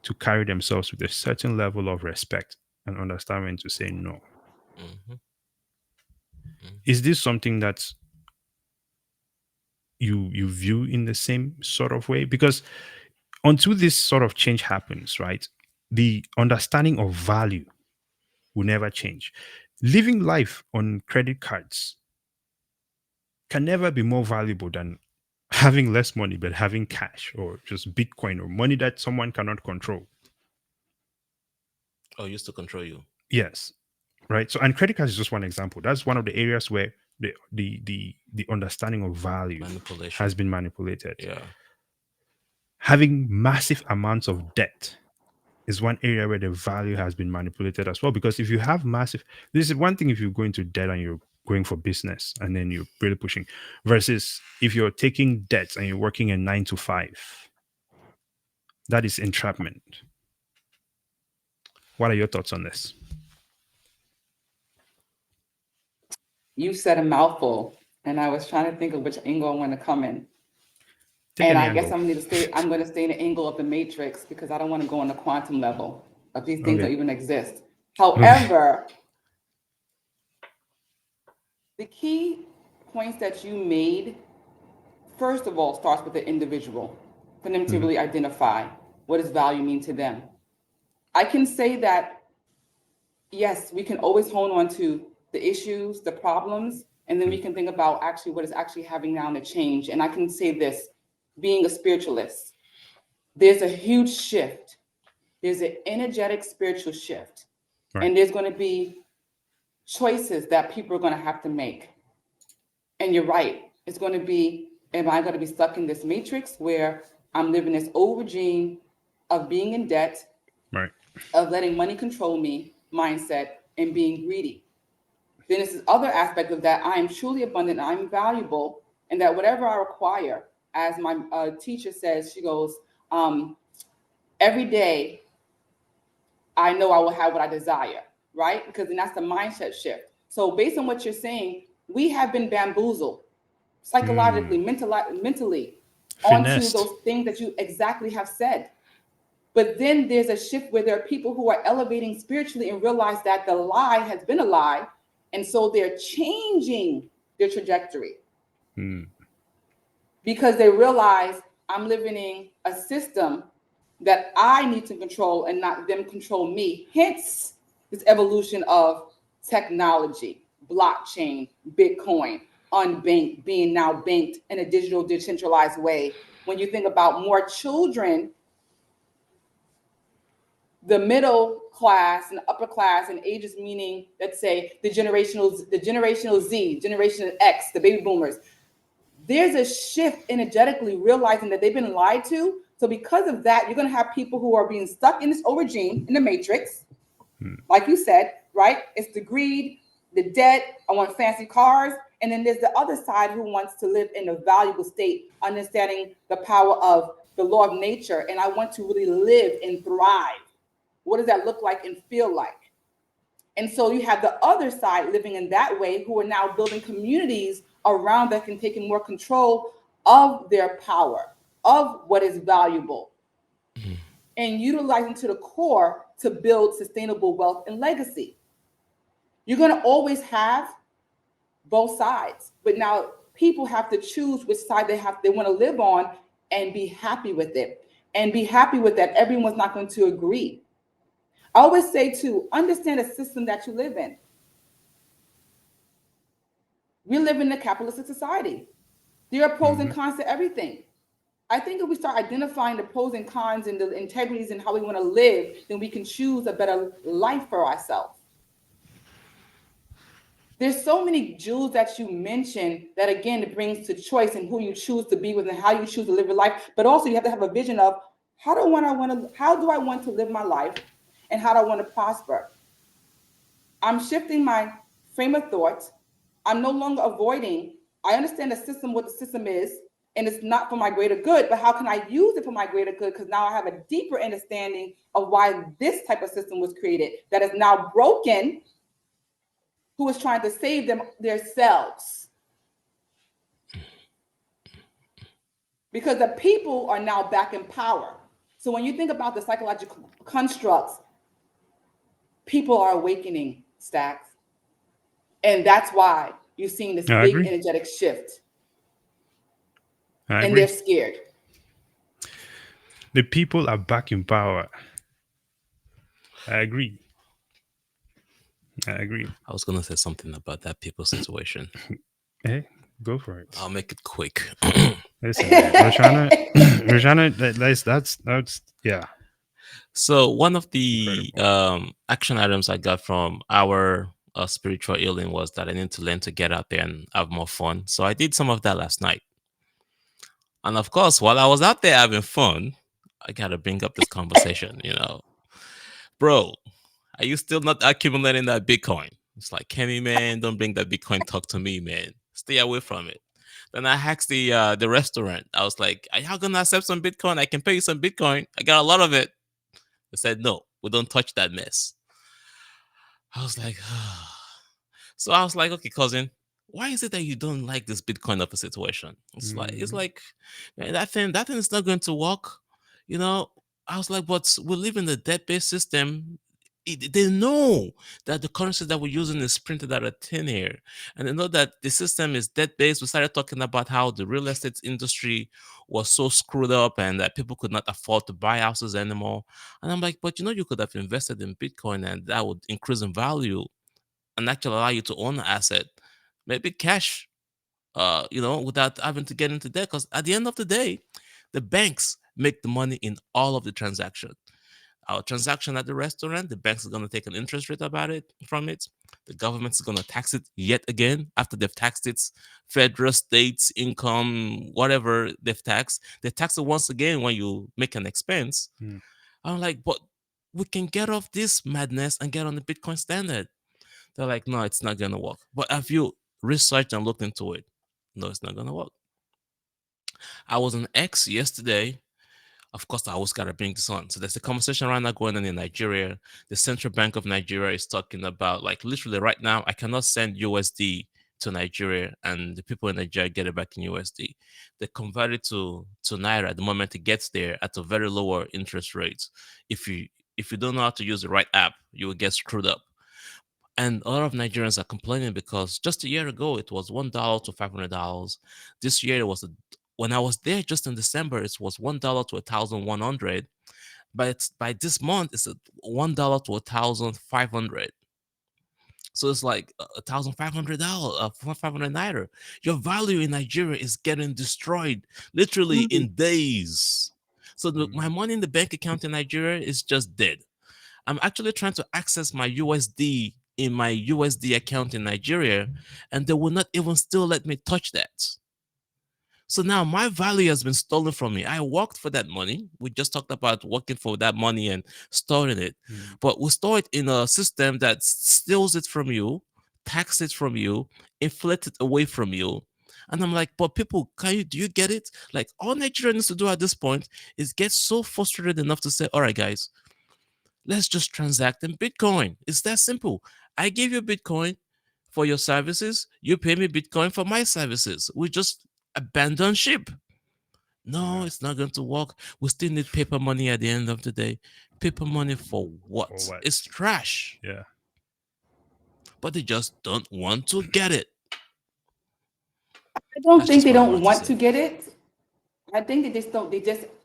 to carry themselves with a certain level of respect and understand when to say no. Is this something that you view in the same sort of way? Because until this sort of change happens, right, the understanding of value will never change. Living life on credit cards can never be more valuable than having less money but having cash or just Bitcoin or money that someone cannot control. Oh, used to control you. Yes. Right. So, and credit cards is just one example. That's one of the areas where the understanding of value has been manipulated. Yeah. Having massive amounts of debt is one area where the value has been manipulated as well. Because if you have massive, this is one thing if you go into debt and you're going for business and then you're really pushing, versus if you're taking debts and you're working a 9 to 5, that is entrapment. What are your thoughts on this? You said a mouthful, and I was trying to think of which angle I want to come in. Take And any I guess angle. I'm going to stay in the angle of the matrix because I don't want to go on the quantum level of these things that Okay. even exist. However, the key points that you made, first of all, starts with the individual, for them to really identify what does value mean to them. I can say that, yes, we can always hone on to the issues, the problems, and then we can think about actually what is actually having now to change. And I can say this, being a spiritualist, there's a huge shift. There's an energetic spiritual shift. Right. And there's going to be choices that people are going to have to make. And you're right. It's going to be, am I going to be stuck in this matrix where I'm living this old regime of being in debt, Right. of letting money control me, mindset, and being greedy? Then there's this other aspect of that. I am truly abundant, I'm valuable, and that whatever I require, as my teacher says, she goes, every day I know I will have what I desire, right? Because then that's the mindset shift. So based on what you're saying, We have been bamboozled psychologically, mentally onto Finessed. those things that you exactly have said. But then there's a shift where there are people who are elevating spiritually and realize that the lie has been a lie. And so they're changing their trajectory Mm. because they realize I'm living in a system that I need to control and not them control me. Hence, this evolution of technology, blockchain, Bitcoin, unbanked, being now banked in a digital, decentralized way. When you think about more children, the middle class and upper class and ages, meaning, let's say, the generational Z, generation X, the baby boomers, there's a shift energetically realizing that they've been lied to. So because of that, you're going to have people who are being stuck in this old regime, in the matrix, like you said, right? It's the greed, the debt. I want fancy cars. And then there's the other side who wants to live in a valuable state, understanding the power of the law of nature. And I want to really live and thrive. What does that look like and feel like? And so you have the other side living in that way who are now building communities around that can take in more control of their power, of what is valuable, and utilizing to the core to build sustainable wealth and legacy. You're going to always have both sides, but now people have to choose which side they want to live on and be happy with it. And be happy with that. Everyone's not going to agree. I always say to understand the system that you live in. We live in a capitalistic society. There are pros and cons to everything. I think if we start identifying the pros and cons and the integrities and how we want to live, then we can choose a better life for ourselves. There's so many jewels that you mentioned that, again, it brings to choice and who you choose to be with and how you choose to live your life. But also you have to have a vision of how do I want to live my life and how do I want to prosper? I'm shifting my frame of thought. I'm no longer avoiding. I understand the system, what the system is, and it's not for my greater good, but how can I use it for my greater good? Because now I have a deeper understanding of why this type of system was created that is now broken, who is trying to save them themselves. Because the people are now back in power. So when you think about the psychological constructs, people are awakening, Stacks. And that's why you're seeing this I big agree. energetic shift. I And they're agree. scared. The people are back in power. I agree. I agree. I was gonna say something about that people situation. Hey, go for it. I'll make it quick. Listen, man. Roshana, Roshana, that's yeah, So one of the incredible. action items I got from our spiritual healing was that I need to learn to get out there and have more fun. So I did some of that last night. And of course, while I was out there having fun, I gotta bring up this conversation, Bro, are you still not accumulating that Bitcoin? It's like, Kenny, man, don't bring that Bitcoin talk to me, man. Stay away from it. Then I asked the restaurant. I was like, are y'all gonna accept some Bitcoin? I can pay you some Bitcoin. I got a lot of it. They said, no, we don't touch that mess. I was like, so I was like, okay, cousin, why is it that you don't like this Bitcoin of a situation? It's Mhm. like, man, that thing is not going to work. You know, I was like, but we live in the debt-based system. They know that the currency that we're using is printed out of thin air, and they know that the system is debt-based. We started talking about how the real estate industry was so screwed up and that people could not afford to buy houses anymore. And I'm like, but you could have invested in Bitcoin and that would increase in value and actually allow you to own an asset, maybe cash, without having to get into debt. Because at the end of the day, the banks make the money in all of the transaction. Our transaction at the restaurant, the banks are going to take an interest rate about it from it. The government is going to tax it yet again after they've taxed its federal, states, income, whatever they've taxed. They tax it once again when you make an expense. Mm. I'm like, but we can get off this madness and get on the Bitcoin standard. They're like, no, it's not gonna work. But have you researched and looked into it? No, it's not gonna work. I was on X yesterday. Of course, I always gotta bring this on. So there's a conversation right now going on in Nigeria. The Central Bank of Nigeria is talking about, like, literally right now, I cannot send USD to Nigeria, and the people in Nigeria get it back in USD. They convert it to Naira the moment it gets there at a very lower interest rate. If you don't know how to use the right app, you will get screwed up. And a lot of Nigerians are complaining because just a year ago it was $1 to $500. This year it was when I was there just in December, it was $1 to 1,100. But by this month, it's $1 to 1,500. So it's like $1,500, 500 naira. Your value in Nigeria is getting destroyed literally in days. So my money in the bank account in Nigeria is just dead. I'm actually trying to access my USD in my USD account in Nigeria, and they will not even still let me touch that. So now my value has been stolen from me. I worked for that money. We just talked about working for that money and storing it. But we store it in a system that steals it from you, tax it from you, inflate it away from you. And I'm like, but people, do you get it? Like, all Nigeria needs to do at this point is get so frustrated enough to say, all right, guys, let's just transact in Bitcoin. It's that simple. I give you Bitcoin for your services. You pay me Bitcoin for my services. We just abandon ship. No, it's not going to work. We still need paper money at the end of the day. Paper money for what? It's trash. Yeah. But they just don't want to get it. I don't think they don't want to get it. I think they just don't.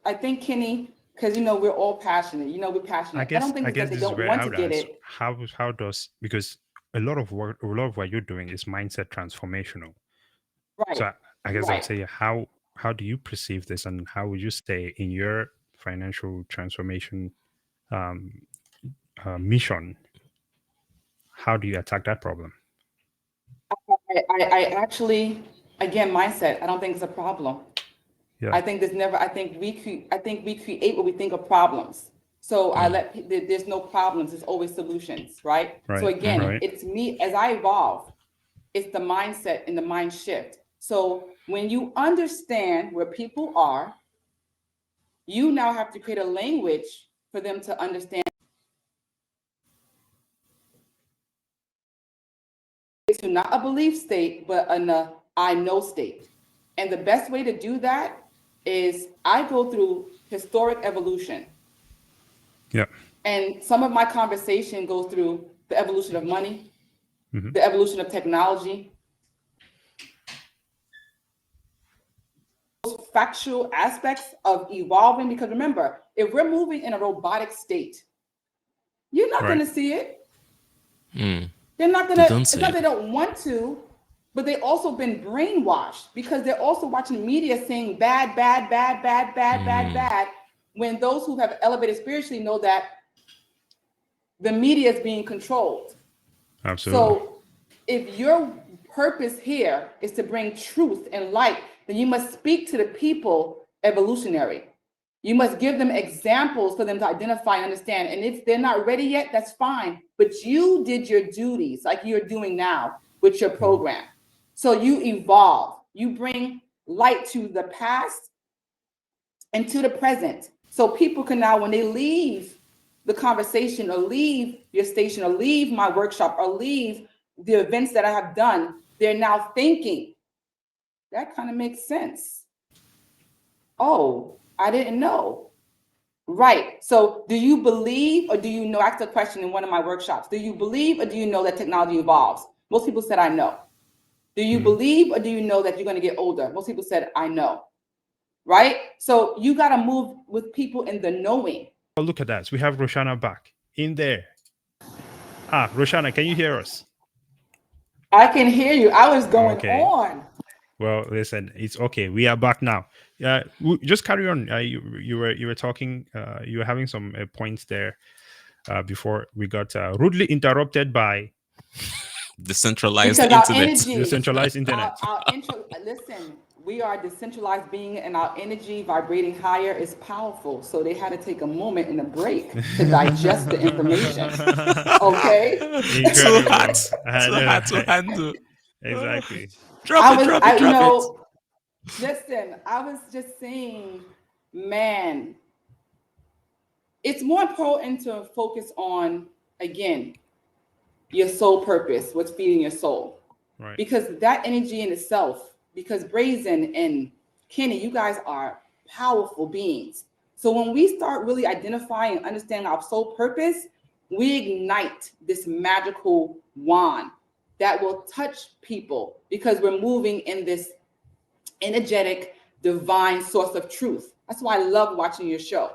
I think, Kenny, because we're all passionate. We're passionate. I don't think it's that they don't want to get it. How does, because a lot of what you're doing is mindset transformational. Right. So I guess I'd say how do you perceive this, and how would you say in your financial transformation mission, how do you attack that problem? I actually, again, mindset. I don't think it's a problem. Yeah. I think we create what we think are problems. So there's no problems. There's always solutions, right? So again, it's me as I evolve. It's the mindset and the mind shift. So when you understand where people are, you now have to create a language for them to understand. To not a belief state, but an I know state. And the best way to do that is I go through historic evolution. Yeah. And some of my conversation goes through the evolution of money, the evolution of technology, those factual aspects of evolving. Because remember, if we're moving in a robotic state, you're not going to see it. They're not going to, it's not they don't want to, but they also been brainwashed because they're also watching media saying bad, when those who have elevated spiritually know that the media is being controlled. Absolutely. So if your purpose here is to bring truth and light, then you must speak to the people evolutionary. You must give them examples for them to identify and understand. And if they're not ready yet, that's fine. But you did your duties like you're doing now with your program. So you evolve. You bring light to the past and to the present. So people can now, when they leave the conversation or leave your station or leave my workshop or leave the events that I have done, they're now thinking, that kind of makes sense. Oh, I didn't know. Right. So do you believe or do you know? I asked a question in one of my workshops. Do you believe or do you know that technology evolves? Most people said, I know. Do you believe or do you know that you're going to get older? Most people said, I know. Right. So you got to move with people in the knowing. Oh, look at that. We have Reshonah back in there. Reshonah, can you hear us? I can hear you. I was going on. Well, listen, it's okay. We are back now. Just carry on. You were talking. You were having some points there before we got rudely interrupted by decentralized internet. Decentralized internet. Listen, we are a decentralized being, and our energy vibrating higher is powerful. So they had to take a moment and a break to digest the information. Okay. Too hard to handle. Exactly. Drop it. Listen, I was just saying, man, it's more important to focus on, again, your soul purpose, what's feeding your soul. Right. because that energy in itself, because Brazen and Kenny, you guys are powerful beings. So when we start really identifying and understanding our soul purpose, we ignite this magical wand that will touch people because we're moving in this energetic, divine source of truth. That's why I love watching your show.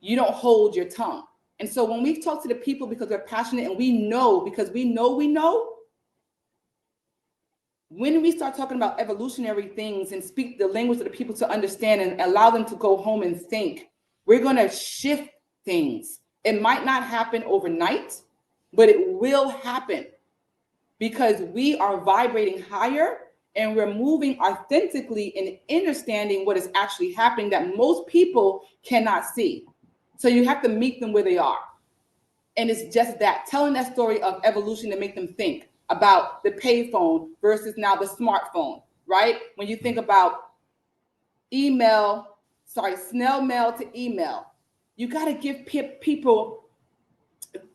You don't hold your tongue. And so when we talk to the people because we're passionate and we know, because we know, when we start talking about evolutionary things and speak the language of the people to understand and allow them to go home and think, we're going to shift things. It might not happen overnight, but it will happen because we are vibrating higher and we're moving authentically and understanding what is actually happening that most people cannot see. So you have to meet them where they are. And it's just that, telling that story of evolution to make them think about the payphone versus now the smartphone, right? When you think about snail mail to email, you got to give people,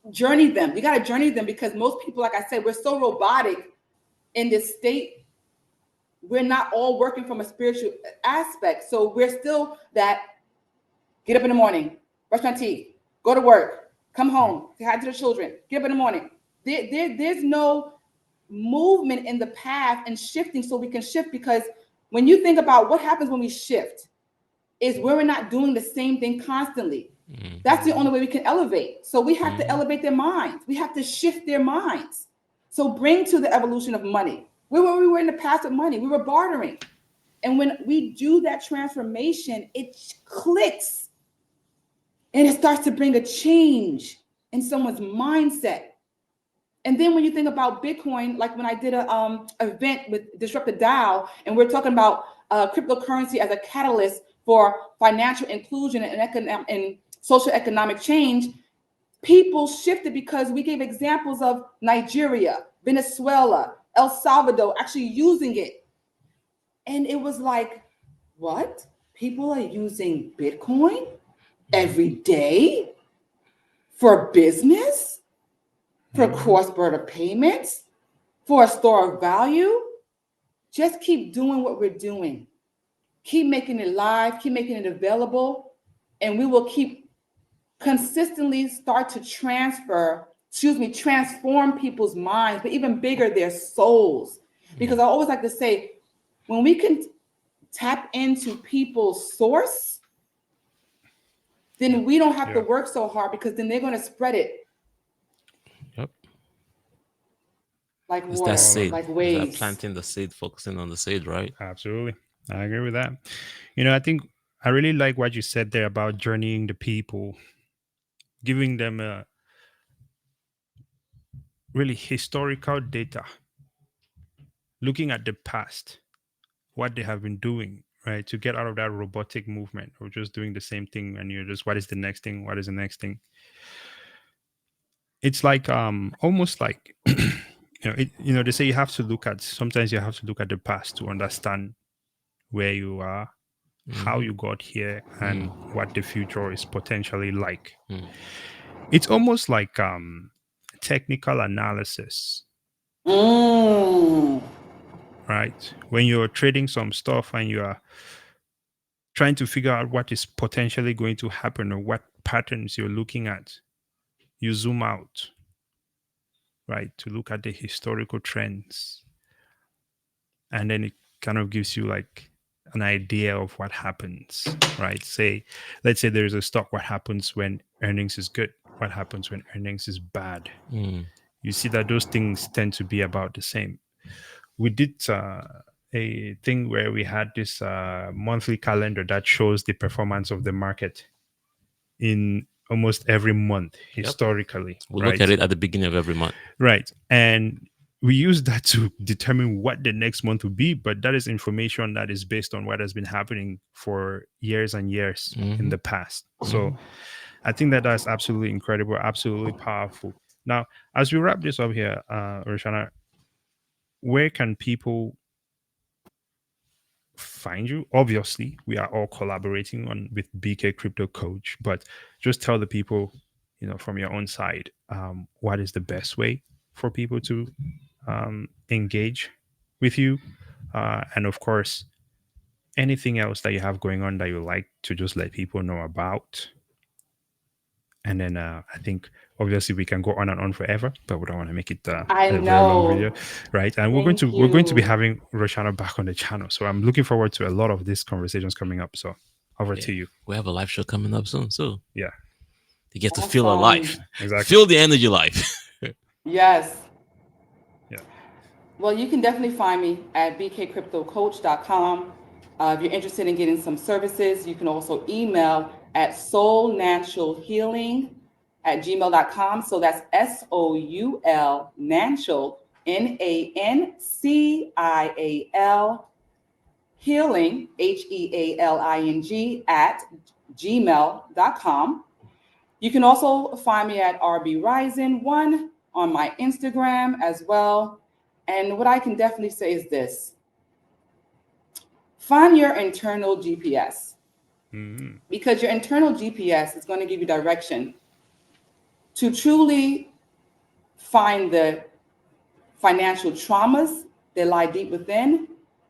journey them. You got to journey them because most people, like I said, we're so robotic in this state. We're not all working from a spiritual aspect. So we're still that get up in the morning, brush my teeth, go to work, come home, say hi to the children, get up in the morning. There's no movement in the path and shifting so we can shift, because when you think about what happens when we shift is we're not doing the same thing constantly. That's the only way we can elevate. So we have to elevate their minds. We have to shift their minds. So bring to the evolution of money. We were in the past of money. We were bartering. And when we do that transformation, it clicks and it starts to bring a change in someone's mindset. And then when you think about Bitcoin, like when I did a event with Disrupt the Dow, and we're talking about cryptocurrency as a catalyst for financial inclusion and social economic change, people shifted because we gave examples of Nigeria, Venezuela, El Salvador actually using it. And it was like, what? People are using Bitcoin every day for business, for cross-border payments, for a store of value. Just keep doing what we're doing. Keep making it live, keep making it available, and we will keep consistently start to transform people's minds, but even bigger, their souls. Because I always like to say, when we can tap into people's source, then we don't have to work so hard, because then they're going to spread it Yep. like It's water, that seed. like It's that waves. planting the seed, focusing on the seed, right? Absolutely. I agree with that. I think I really like what you said there about journeying the people, giving them a really historical data, looking at the past, what they have been doing, right? To get out of that robotic movement or just doing the same thing and you're just, what is the next thing? What is the next thing? It's like almost like they say you have to look at, sometimes you have to look at the past to understand where you are, how you got here, and what the future is potentially like. It's almost like technical analysis, Mm. right? When you're trading some stuff and you are trying to figure out what is potentially going to happen or what patterns you're looking at, you zoom out, right, to look at the historical trends. And then it kind of gives you like an idea of what happens, right? Let's say there's a stock, what happens when earnings is good? What happens when earnings is bad? You see that those things tend to be about the same. We did a thing where we had this monthly calendar that shows the performance of the market in almost every month historically. We look right? at it at the beginning of every month. Right. And we use that to determine what the next month will be, but that is information that is based on what has been happening for years and years in the past. So I think that that's absolutely incredible, absolutely powerful. Now, as we wrap this up here, Reshonah, where can people find you? Obviously, we are all collaborating on with BK Crypto Coach, but just tell the people, from your own side, what is the best way for people to engage with you, and of course, anything else that you have going on that you like to just let people know about. And then I think obviously we can go on and on forever, but we don't want to make it I a very long know. video, right? And Thank we're going to be you. having Reshonah back on the channel, so I'm looking forward to a lot of these conversations coming up. So over Yeah. to you. We have a live show coming up soon, so Yeah, you get to feel alive. Awesome. exactly. Feel the energy life. Yes. Yeah. Well, you can definitely find me at bkcryptocoach.com. If you're interested in getting some services, you can also email at soulnaturalhealing@gmail.com. So that's SOUL Natural, NANCIAL, healing, HEALING, at gmail.com. You can also find me at RB Rising1 on my Instagram as well. And what I can definitely say is this: find your internal GPS, because your internal GPS is going to give you direction to truly find the financial traumas that lie deep within,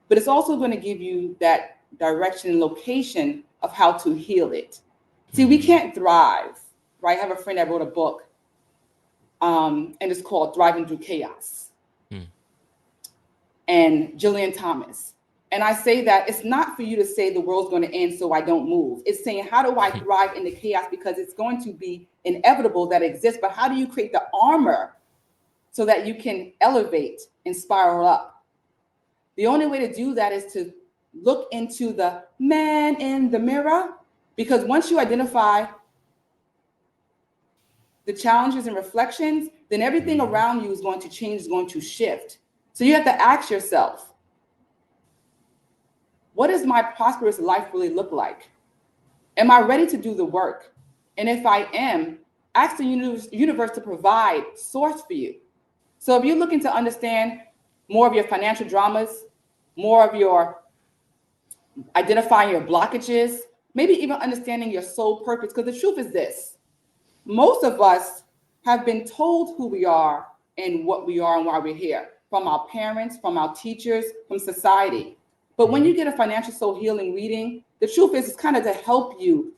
but it's also going to give you that direction and location of how to heal it. See, we can't thrive, right? I have a friend that wrote a book, and it's called Thriving Through Chaos, and Jillian Thomas. And I say that it's not for you to say the world's going to end so I don't move. It's saying, how do I thrive in the chaos? Because it's going to be inevitable that exists, but how do you create the armor so that you can elevate and spiral up? The only way to do that is to look into the man in the mirror, because once you identify the challenges and reflections, then everything around you is going to change, is going to shift. So you have to ask yourself, what does my prosperous life really look like? Am I ready to do the work? And if I am, ask the universe to provide source for you. So if you're looking to understand more of your financial dramas, more of your identifying your blockages, maybe even understanding your soul purpose, because the truth is this: most of us have been told who we are and what we are and why we're here, from our parents, from our teachers, from society. But when you get a financial soul healing reading, the truth is it's kind of to help you,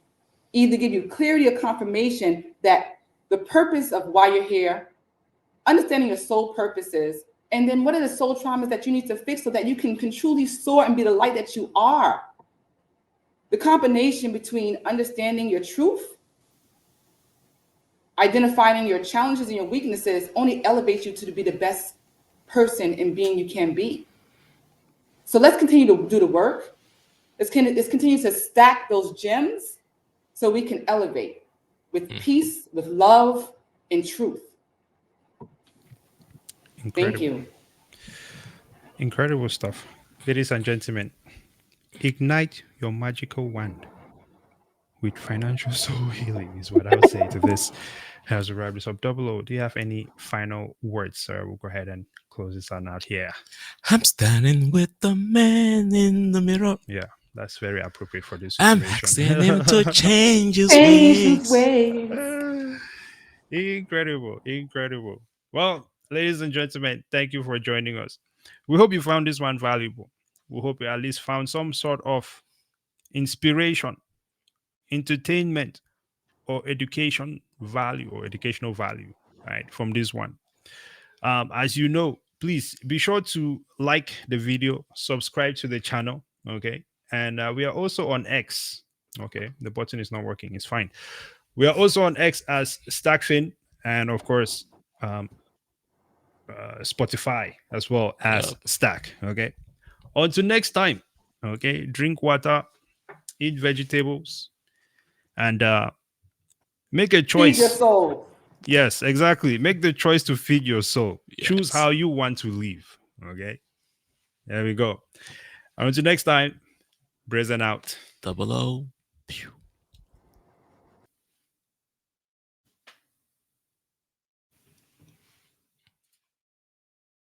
either give you clarity or confirmation that the purpose of why you're here, understanding your soul purposes, and then what are the soul traumas that you need to fix so that you can truly soar and be the light that you are. The combination between understanding your truth, identifying your challenges and your weaknesses, only elevates you to be the best person and being you can be. So let's continue to do the work. Let's continue to stack those gems so we can elevate with peace, with love, and truth. Incredible. Thank you. Incredible stuff. Ladies and gentlemen, ignite your magical wand with financial soul healing is what I would say to this. Has a wrap this up. Double O, do you have any final words, sir? We'll go ahead and close this on out here. I'm standing with the man in the mirror. Yeah, that's very appropriate for this I'm situation. asking him to change his Change his ways. ways. Incredible, incredible. Well, ladies and gentlemen, thank you for joining us. We hope you found this one valuable. We hope you at least found some sort of inspiration, entertainment, or educational value, right, from this one. As you know, please be sure to like the video, subscribe to the channel, okay? And we are also on X. Okay, the button is not working. It's fine. We are also on X as STAKK, and of course, Spotify as well as STAKK. Okay. Until next time. Okay. Drink water, eat vegetables, and make a Feed your choice. soul. Yes, exactly. Make the choice to feed your soul. Choose Yes. how you want to live. Okay. There we go. Until next time, Brazen out. Double O. Pew.